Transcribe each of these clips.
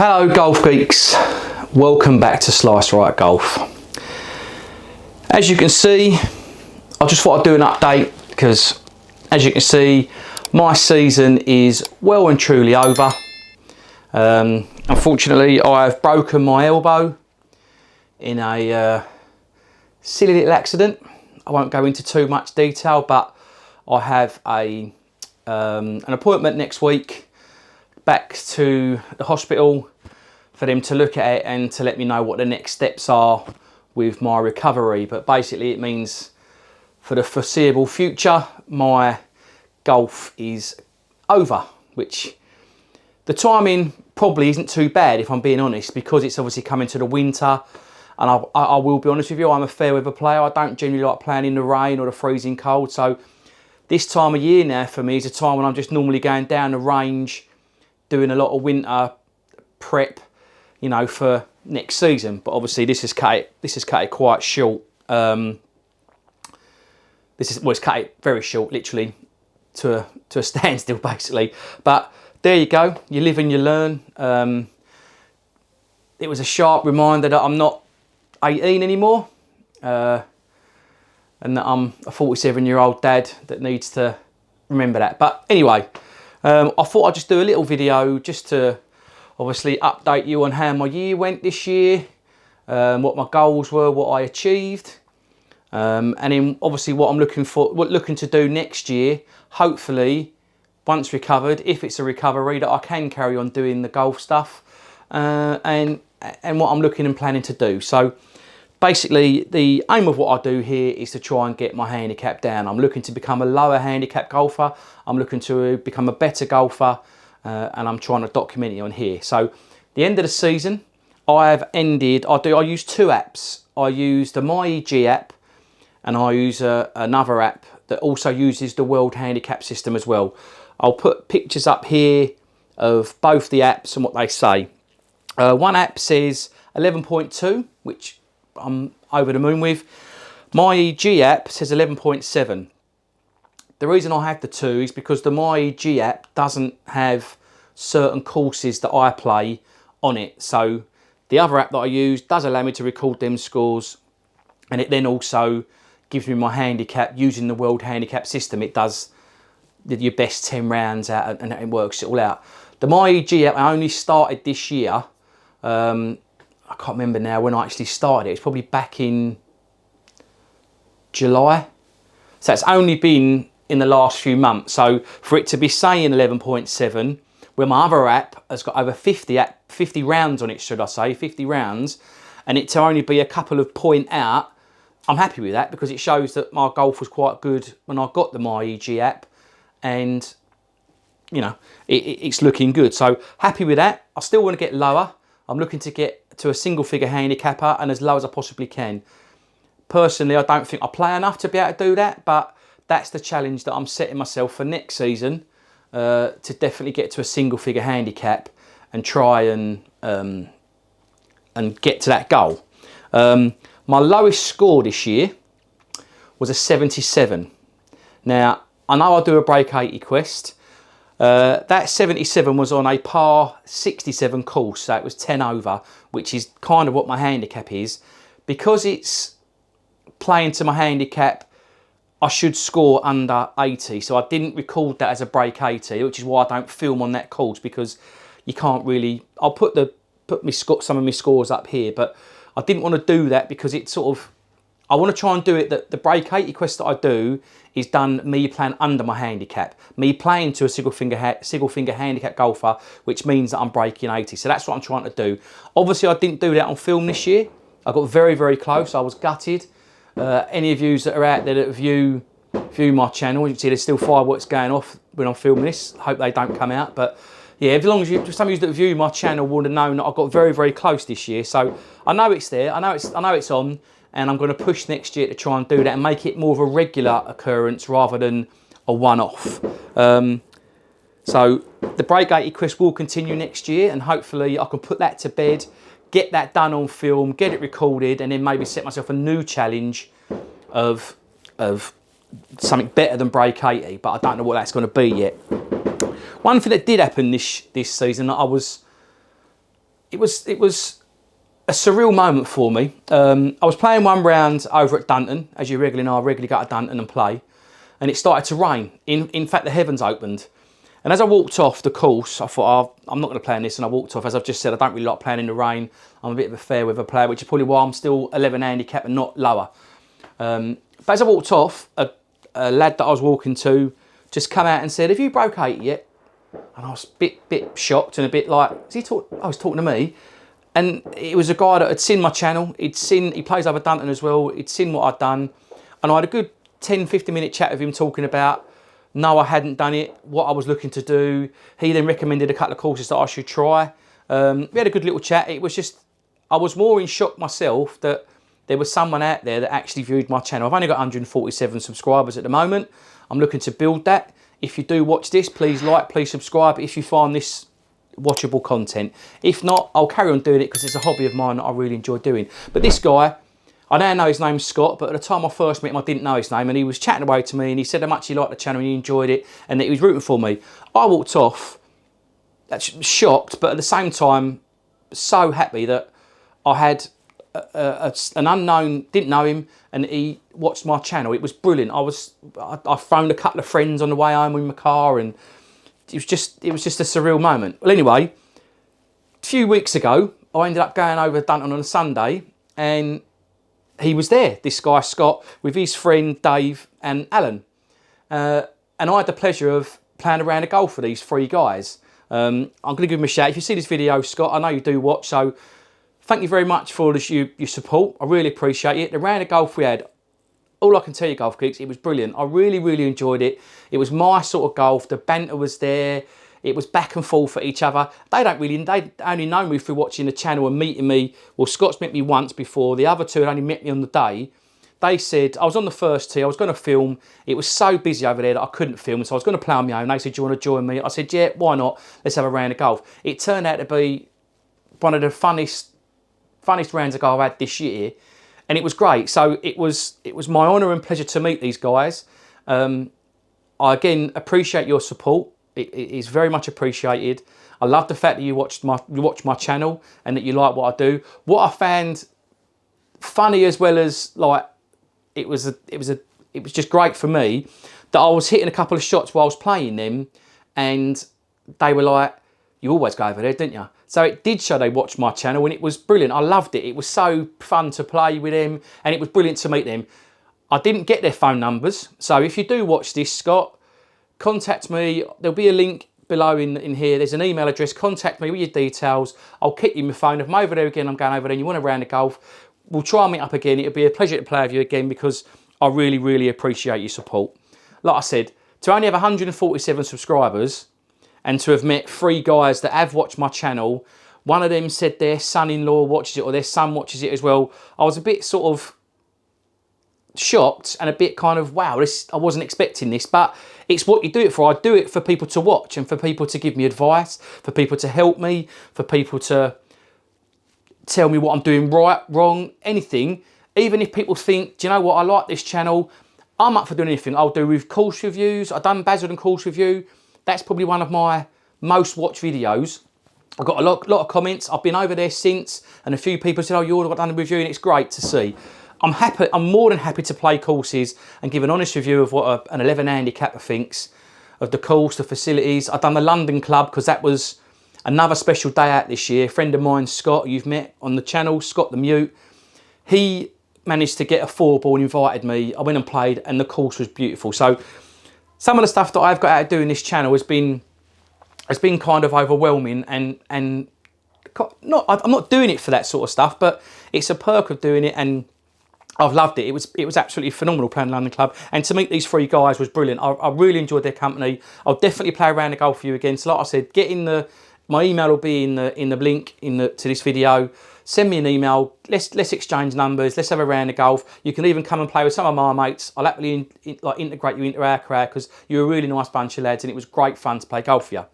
Hello golf geeks, welcome back to Slice Right Golf. As you can see, I just thought I'd do an update because as you can see my season is well and truly over. Unfortunately I have broken my elbow in a silly little accident. I won't go into too much detail, but I have an appointment next week back to the hospital for them to look at it and to let me know what the next steps are with my recovery. But basically it means for the foreseeable future my golf is over, which the timing probably isn't too bad if I'm being honest, because it's obviously coming to the winter. And I will be honest with you, I'm a fair weather player. I don't generally like playing in the rain or the freezing cold. So this time of year now for me is a time when I'm just normally going down the range, doing a lot of winter prep, you know, for next season. But obviously this is cut it quite short. It's cut it very short, literally to a standstill basically. But there you go, you live and you learn. It was a sharp reminder that I'm not 18 anymore, and that I'm a 47-year-old dad that needs to remember that. But anyway, I thought I'd just do a little video just to obviously update you on how my year went this year, what my goals were, what I achieved, and then obviously what I'm looking to do next year. Hopefully, once recovered, if it's a recovery, that I can carry on doing the golf stuff, and what I'm looking and planning to do. So basically, the aim of what I do here is to try and get my handicap down. I'm looking to become a lower handicap golfer. I'm looking to become a better golfer, and I'm trying to document it on here. So the end of the season, I use two apps. I use the MyEG app, and I use another app that also uses the World Handicap System as well. I'll put pictures up here of both the apps and what they say. One app says 11.2, which I'm over the moon with. MyEG app says 11.7. The reason I have the two is because the MyEG app doesn't have certain courses that I play on it. So the other app that I use does allow me to record them scores, and it then also gives me my handicap using the World Handicap System. It does your best 10 rounds out and it works it all out. The MyEG app I only started this year. I can't remember now when I actually started it. It's probably back in July. So it's only been in the last few months. So for it to be saying 11.7, where my other app has got over 50 rounds on it, should I say, 50 rounds, and it to only be a couple of point out, I'm happy with that because it shows that my golf was quite good when I got the MyEG app, and you know, it's looking good. So happy with that. I still want to get lower. I'm looking to get to a single figure handicapper and as low as I possibly can. Personally, I don't think I play enough to be able to do that, but that's the challenge that I'm setting myself for next season, to definitely get to a single figure handicap and try and get to that goal. My lowest score this year was a 77. Now, I know I do a break 80 quest. That 77 was on a par 67 course, so it was 10 over, which is kind of what my handicap is. Because it's playing to my handicap, I should score under 80, so I didn't record that as a break 80, which is why I don't film on that course, because you can't really. I'll put some of my scores up here, but I didn't want to do that because it's sort of, I want to try and do it that the break 80 quest that I do is done me playing under my handicap, me playing to a single finger handicap golfer, which means that I'm breaking 80. So that's what I'm trying to do. Obviously, I didn't do that on film this year. I got very, very close. I was gutted. Any of you that are out there that view my channel, you can see there's still fireworks going off when I'm filming this. I hope they don't come out, but yeah, as long as some of you that view my channel would have known that I got very, very close this year. So I know it's there. I know it's on. And I'm going to push next year to try and do that and make it more of a regular occurrence rather than a one-off. So the break 80 quest will continue next year, and hopefully I can put that to bed, get that done on film, get it recorded, and then maybe set myself a new challenge of something better than break 80, but I don't know what that's going to be yet. One thing that did happen this season that I was it was a surreal moment for me. I was playing one round over at Dunton, as you regularly know. I regularly go to Dunton and play, and it started to rain. In fact, the heavens opened, and as I walked off the course, I thought, I'm not going to play in this, and I walked off. As I've just said, I don't really like playing in the rain. I'm a bit of a fair weather player, which is probably why I'm still 11 handicap and not lower. But as I walked off, a lad that I was walking to just come out and said, "Have you broke 80 yet?" And I was a bit shocked and a bit like, I was talking to me. And it was a guy that had seen my channel. He plays over Dunton as well. He'd seen what I'd done. And I had a good 10, 15-minute chat with him talking about, no, I hadn't done it, what I was looking to do. He then recommended a couple of courses that I should try. We had a good little chat. It was just, I was more in shock myself that there was someone out there that actually viewed my channel. I've only got 147 subscribers at the moment. I'm looking to build that. If you do watch this, please like, please subscribe if you find this watchable content. If not, I'll carry on doing it because it's a hobby of mine that I really enjoy doing. But this guy, I now know his name's Scott, but at the time I first met him, I didn't know his name, and he was chatting away to me, and he said how much he liked the channel and he enjoyed it, and that he was rooting for me. I walked off, shocked, but at the same time, so happy that I had an unknown, didn't know him, and he watched my channel. It was brilliant. I phoned a couple of friends on the way home in my car, and it was just a surreal moment. Well, anyway, a few weeks ago, I ended up going over to Dunton on a Sunday, and he was there, this guy Scott, with his friend Dave and Alan. And I had the pleasure of playing a round of golf for these three guys. I'm going to give him a shout. If you see this video, Scott, I know you do watch, so thank you very much for your support. I really appreciate it. The round of golf we had, all I can tell you, Golf Geeks, it was brilliant. I really, really enjoyed it. It was my sort of golf. The banter was there. It was back and forth at each other. They only know me through watching the channel and meeting me. Well, Scott's met me once before. The other two had only met me on the day. They said, I was on the first tee, I was going to film. It was so busy over there that I couldn't film, so I was going to play on my own. They said, do you want to join me? I said, yeah, why not? Let's have a round of golf. It turned out to be one of the funnest rounds of golf I've had this year, and it was great. So it was my honour and pleasure to meet these guys. I again appreciate your support. It is very much appreciated. I love the fact that you watch my channel and that you like what I do. What I found funny, as well as like it was just great for me, that I was hitting a couple of shots while I was playing them, and they were like, "You always go over there, didn't you?" So it did show they watched my channel, and it was brilliant. I loved it. It was so fun to play with them, and it was brilliant to meet them. I didn't get their phone numbers, so if you do watch this, Scott, contact me. There'll be a link below in here. There's an email address. Contact me with your details. I'll keep you my phone. If I'm over there again, I'm going over there and you want a round of golf, we'll try and meet up again. It'll be a pleasure to play with you again because I really, really appreciate your support. Like I said, to only have 147 subscribers and to have met three guys that have watched my channel, one of them said their son-in-law watches it or their son watches it as well. I was a bit sort of shocked and a bit kind of, wow, I wasn't expecting this, but it's what you do it for. I do it for people to watch and for people to give me advice, for people to help me, for people to tell me what I'm doing right, wrong, anything. Even if people think, do you know what, I like this channel, I'm up for doing anything. I'll do with course reviews. I've done Basildon course review. That's probably one of my most watched videos. I've got a lot of comments. I've been over there since, and a few people said, oh, you already done a review, and it's great to see. I'm more than happy to play courses and give an honest review of what an 11 handicapper thinks of the course, the facilities. I've done the London Club because that was another special day out this year. A friend of mine, Scott, who you've met on the channel, Scott the Mute, he managed to get a 4-ball and invited me. I went and played, and the course was beautiful. So some of the stuff that I've got out of doing this channel has been kind of overwhelming, and I'm not doing it for that sort of stuff, but it's a perk of doing it, and I've loved it. It was absolutely phenomenal playing London Club, and to meet these three guys was brilliant. I really enjoyed their company. I'll definitely play around the golf for you again. So like I said, get in my email will be in the link to this video. Send me an email. Let's exchange numbers. Let's have a round of golf. You can even come and play with some of my mates. I'll happily integrate you into our crowd because you're a really nice bunch of lads, and it was great fun to play golf for you.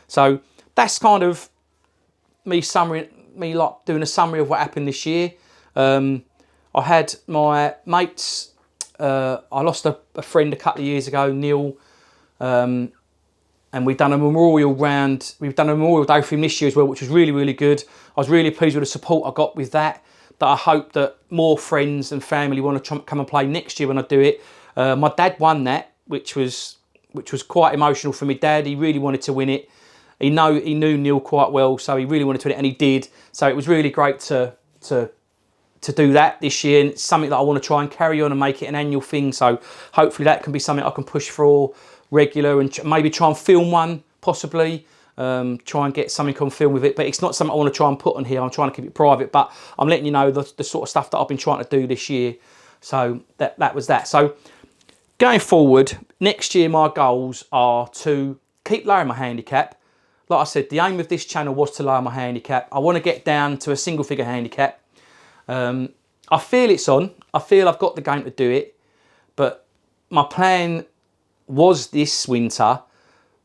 So that's kind of me doing a summary of what happened this year. I had my mates, I lost a friend a couple of years ago, Neil. and we've done a memorial round. We've done a memorial day for him this year as well, which was really, really good. I was really pleased with the support I got with that. That I hope that more friends and family want to come and play next year when I do it. My dad won that, which was quite emotional for me. Dad, he really wanted to win it. He knew Neil quite well, so he really wanted to win it, and he did. So it was really great to do that this year, and it's something that I want to try and carry on and make it an annual thing. So hopefully that can be something I can push for regular, and maybe try and film one possibly. Try and get something on film with it, but it's not something I want to try and put on here. I'm trying to keep it private, but I'm letting you know the sort of stuff that I've been trying to do this year. So that was that. So going forward, next year my goals are to keep lowering my handicap. Like I said, the aim of this channel was to lower my handicap. I want to get down to a single figure handicap. I feel it's on. I feel I've got the game to do it. But my plan was this winter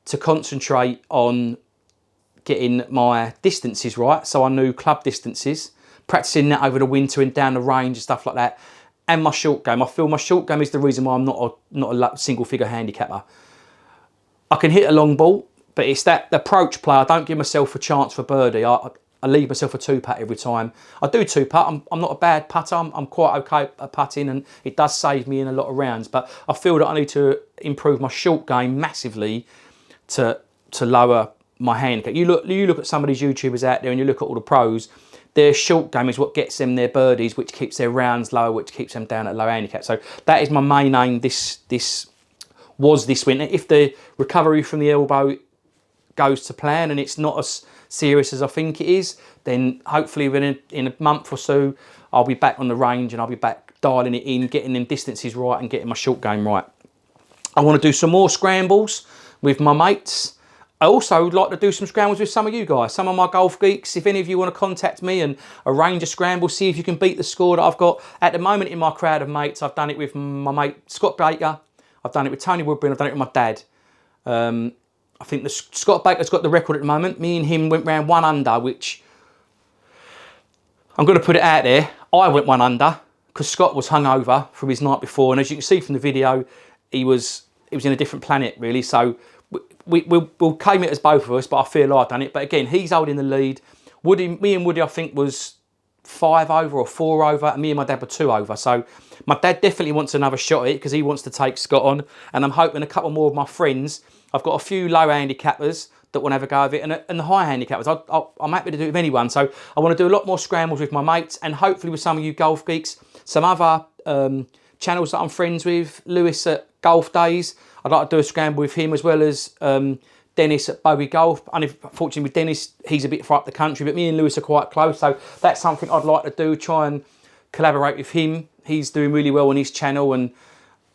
to concentrate on getting my distances right. So I knew club distances, practicing that over the winter and down the range and stuff like that. And my short game. I feel my short game is the reason why I'm not a single figure handicapper. I can hit a long ball, but it's that approach play. I don't give myself a chance for birdie. I leave myself a two putt every time. I do two putt. I'm not a bad putter. I'm quite okay at putting, and it does save me in a lot of rounds. But I feel that I need to improve my short game massively to lower my handicap. You look at some of these YouTubers out there, and you look at all the pros. Their short game is what gets them their birdies, which keeps their rounds lower, which keeps them down at low handicap. So that is my main aim this winter. If the recovery from the elbow goes to plan and it's not as serious as I think it is, then hopefully in a month or so I'll be back on the range, and I'll be back dialing it in, getting them distances right and getting my short game right. I want to do some more scrambles with my mates. I also would like to do some scrambles with some of you guys, some of my golf geeks. If any of you want to contact me and arrange a scramble, see if you can beat the score that I've got at the moment in my crowd of mates. I've done it with my mate Scott Baker, I've done it with Tony Woodbury, I've done it with my dad. I think Scott Baker's got the record at the moment. Me and him went round 1 under, which I'm going to put it out there. I went 1 under because Scott was hungover from his night before, and as you can see from the video, he was in a different planet really. So we'll claim it as both of us, but I feel I've done it. But again, he's holding the lead. Me and Woody, I think, was 5 over or 4 over, and me and my dad were 2 over. So my dad definitely wants another shot at it because he wants to take Scott on, and I'm hoping a couple more of my friends. I've got a few low handicappers that want to have a go of it, and the high handicappers. I'm happy to do it with anyone. So I want to do a lot more scrambles with my mates, and hopefully with some of you golf geeks, some other channels that I'm friends with. Lewis at Golf Days, I'd like to do a scramble with him, as well as Dennis at Bowie Golf. Unfortunately with Dennis, he's a bit far up the country, but me and Lewis are quite close, so that's something I'd like to do, try and collaborate with him. He's doing really well on his channel, and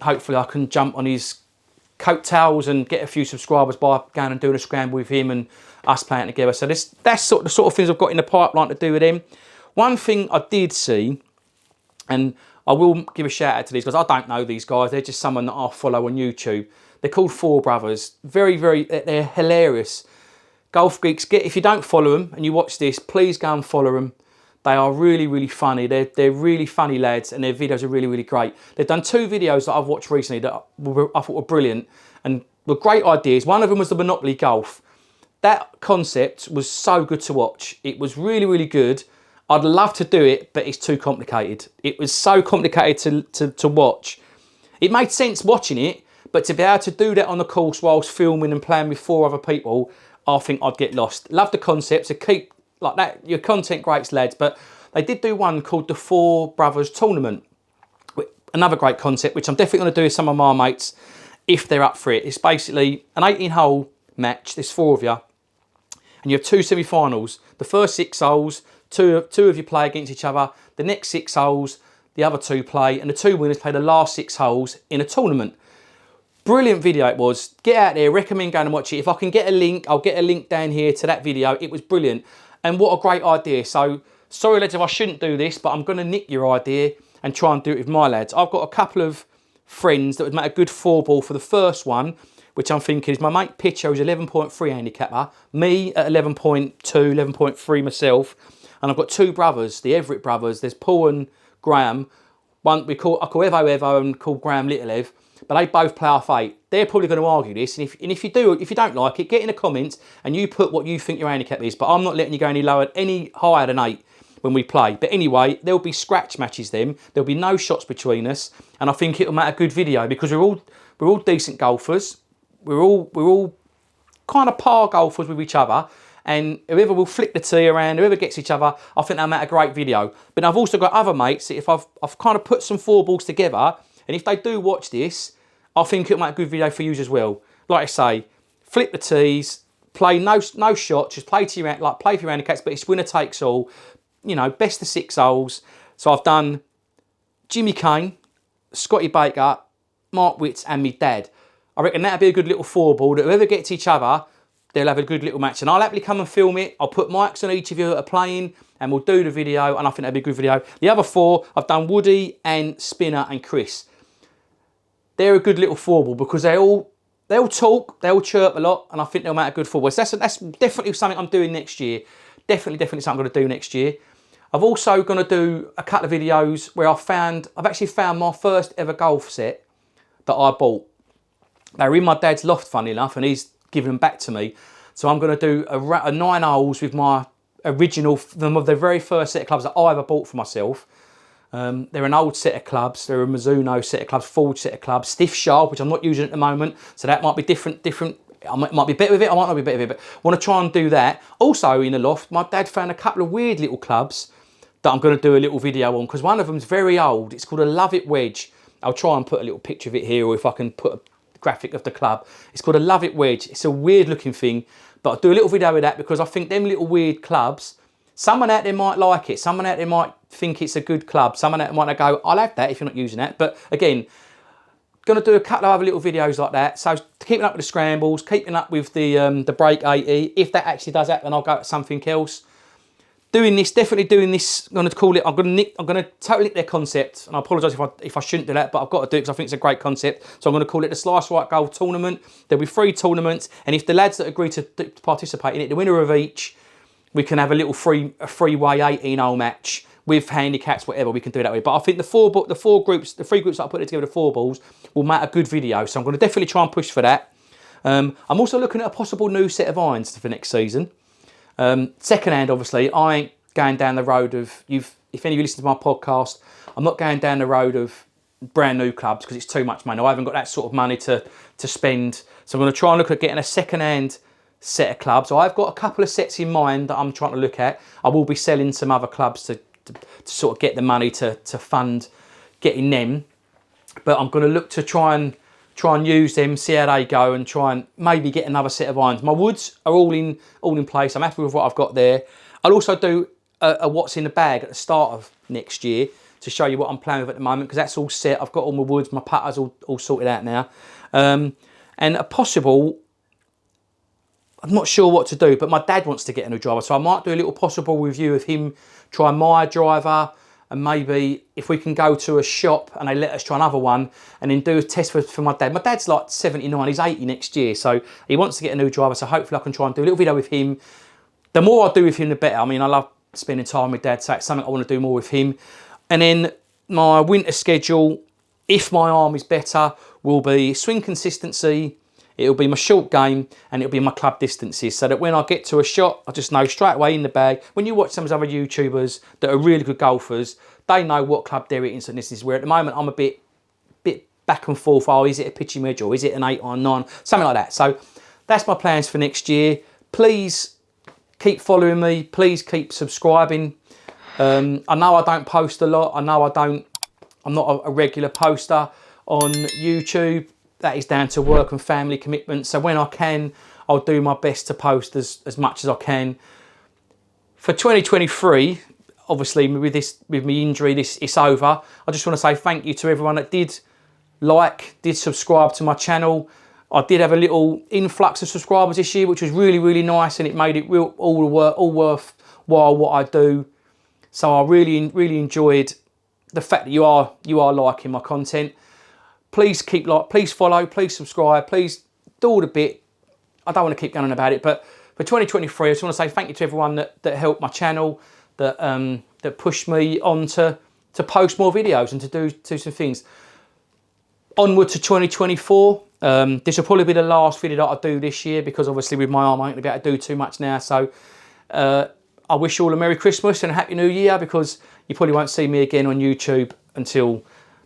hopefully I can jump on his coattails and get a few subscribers by going and doing a scramble with him and us playing together. So that's the sort of things I've got in the pipeline to do with him. One thing I did see, and I will give a shout out to these guys. I don't know these guys. They're just someone that I follow on YouTube. They're called Four Brothers. They're hilarious. Golf geeks, if you don't follow them and you watch this, please go and follow them. They are really, really funny. They're really funny lads, and their videos are really, really great. They've done 2 videos that I've watched recently that I thought were brilliant and were great ideas. One of them was the Monopoly Golf. That concept was so good to watch. It was really, really good. I'd love to do it, but it's too complicated. It was so complicated to watch. It made sense watching it, but to be able to do that on the course whilst filming and playing with 4 other people, I think I'd get lost. Love the concept, so keep like that. Your content greats, lads. But they did do one called the Four Brothers Tournament. Another great concept, which I'm definitely going to do with some of my mates if they're up for it. It's basically an 18-hole match. There's 4 of you, and you have 2 semi-finals. The first 6 holes, two of you play against each other. The next 6 holes, the other 2 play, and the 2 winners play the last 6 holes in a tournament. Brilliant video it was. Get out there, recommend going and watch it. If I can get a link, I'll get a link down here to that video. It was brilliant. And what a great idea. So, sorry lads if I shouldn't do this, but I'm going to nick your idea and try and do it with my lads. I've got a couple of friends that would make a good 4-ball for the first one, which I'm thinking is my mate Pitcher, who's 11.3 handicapper, me at 11.2, 11.3 myself, and I've got 2 brothers, the Everett brothers. There's Paul and Graham. I call Evo and call Graham Little Ev. but they both play off 8. They're probably going to argue this, and if you don't like it, get in the comments and you put what you think your handicap is. But I'm not letting you go any higher than 8 when we play. But anyway, there'll be scratch matches then. There'll be no shots between us, and I think it'll make a good video because we're all decent golfers. We're all kind of par golfers with each other. And whoever will flick the tee around, whoever gets each other, I think that'll make a great video. But I've also got other mates that if I've kind of put some 4 balls together, and if they do watch this, I think it'll make a good video for you as well. Like I say, flip the tees, play no shots, just play for your handicaps, but it's winner takes all. You know, best of 6 holes. So I've done Jimmy Kane, Scotty Baker, Mark Witts, and me dad. I reckon that'll be a good little 4 ball that whoever gets each other, they'll have a good little match. And I'll happily come and film it. I'll put mics on each of you that are playing and we'll do the video, and I think that'll be a good video. The other 4, I've done Woody and Spinner and Chris. They're a good little 4 ball because they'll talk, they'll chirp a lot, and I think they'll make a good 4 ball. So that's definitely something I'm doing next year. Definitely something I'm going to do next year. I've also going to do a couple of videos where I've actually found my first ever golf set that I bought. They were in my dad's loft, funny enough, and he's given them back to me. So I'm going to do a 9 holes with my original, the very first set of clubs that I ever bought for myself. They're an old set of clubs. They're a Mizuno set of clubs, Forge set of clubs, stiff sharp, which I'm not using at the moment. So that might be different. I might be better with it, I might not be better with it, but I want to try and do that. Also in the loft, my dad found a couple of weird little clubs that I'm going to do a little video on, because one of them's very old. It's called a Love It Wedge. I'll try and put a little picture of it here, or if I can put a graphic of the club. It's called a Love It Wedge. It's a weird looking thing, but I'll do a little video with that because I think them little weird clubs, someone out there might like it. Someone out there might think it's a good club. Someone out there might go, I'll have that if you're not using that. But again, going to do a couple of other little videos like that. So keeping up with the scrambles, keeping up with the break 80. If that actually does happen, I'll go to something else. Definitely doing this. I'm going to call it. I'm going to totally nick their concept, and I apologise if I shouldn't do that, but I've got to do it because I think it's a great concept. So I'm going to call it the Slice Right Golf Tournament. There'll be 3 tournaments, and if the lads that agree to participate in it, the winner of each, we can have a little free-way 18-hole match with handicaps, whatever we can do that with. But I think the 3 groups that I put together, the 4 balls, will make a good video. So I'm going to definitely try and push for that. I'm also looking at a possible new set of irons for next season. Second hand, obviously, I ain't going down the road of, if any of you listen to my podcast, I'm not going down the road of brand new clubs because it's too much money. I haven't got that sort of money to spend. So I'm going to try and look at getting a second hand set of clubs. I've got a couple of sets in mind that I'm trying to look at. I will be selling some other clubs to sort of get the money to fund getting them. But I'm going to look to try and use them, see how they go, and try and maybe get another set of irons. My woods are all in place. I'm happy with what I've got there. I'll also do a what's in the bag at the start of next year to show you what I'm playing with at the moment, because that's all set. I've got all my woods, my putters all sorted out now. And a possible, I'm not sure what to do, but my dad wants to get a new driver, so I might do a little possible review of him trying my driver, and maybe if we can go to a shop and they let us try another one and then do a test for my dad. My dad's like 79, he's 80 next year, so he wants to get a new driver, so hopefully I can try and do a little video with him. The more I do with him, the better. I mean, I love spending time with dad, so it's something I want to do more with him. And then my winter schedule, if my arm is better, will be swing consistency, it'll be my short game, and it'll be my club distances, so that when I get to a shot, I just know straight away in the bag. When you watch some of those other YouTubers that are really good golfers, they know what club they're hitting, so this is where at the moment I'm a bit back and forth. Oh, is it a pitching wedge or is it an 8 or 9? Something like that. So that's my plans for next year. Please keep following me. Please keep subscribing. I know I don't post a lot. I know I'm not a regular poster on YouTube. That is down to work and family commitments. So when I can, I'll do my best to post as much as I can. For 2023, obviously with my injury, it's over. I just want to say thank you to everyone that did subscribe to my channel. I did have a little influx of subscribers this year, which was really, really nice, and it made it all worthwhile what I do. So I really, really enjoyed the fact that you are liking my content. Please please follow, please subscribe, please do all the bit. I don't want to keep going on about it, but for 2023, I just want to say thank you to everyone that helped my channel, that pushed me on to post more videos and to do some things. onward to 2024. This will probably be the last video that I do this year, because obviously with my arm I ain't gonna be able to do too much now. So I wish you all a Merry Christmas and a Happy New Year, because you probably won't see me again on YouTube until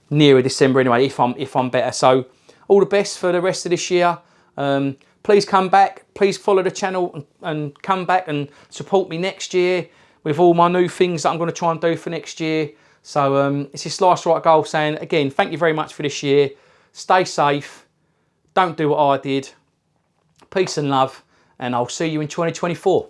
nearer December anyway, if I'm better. So all the best for the rest of this year. Please come back, please follow the channel and come back and support me next year with all my new things that I'm going to try and do for next year. So it's this Life's Right Golf saying, again, thank you very much for this year. Stay safe, don't do what I did. Peace and love, and I'll see you in 2024.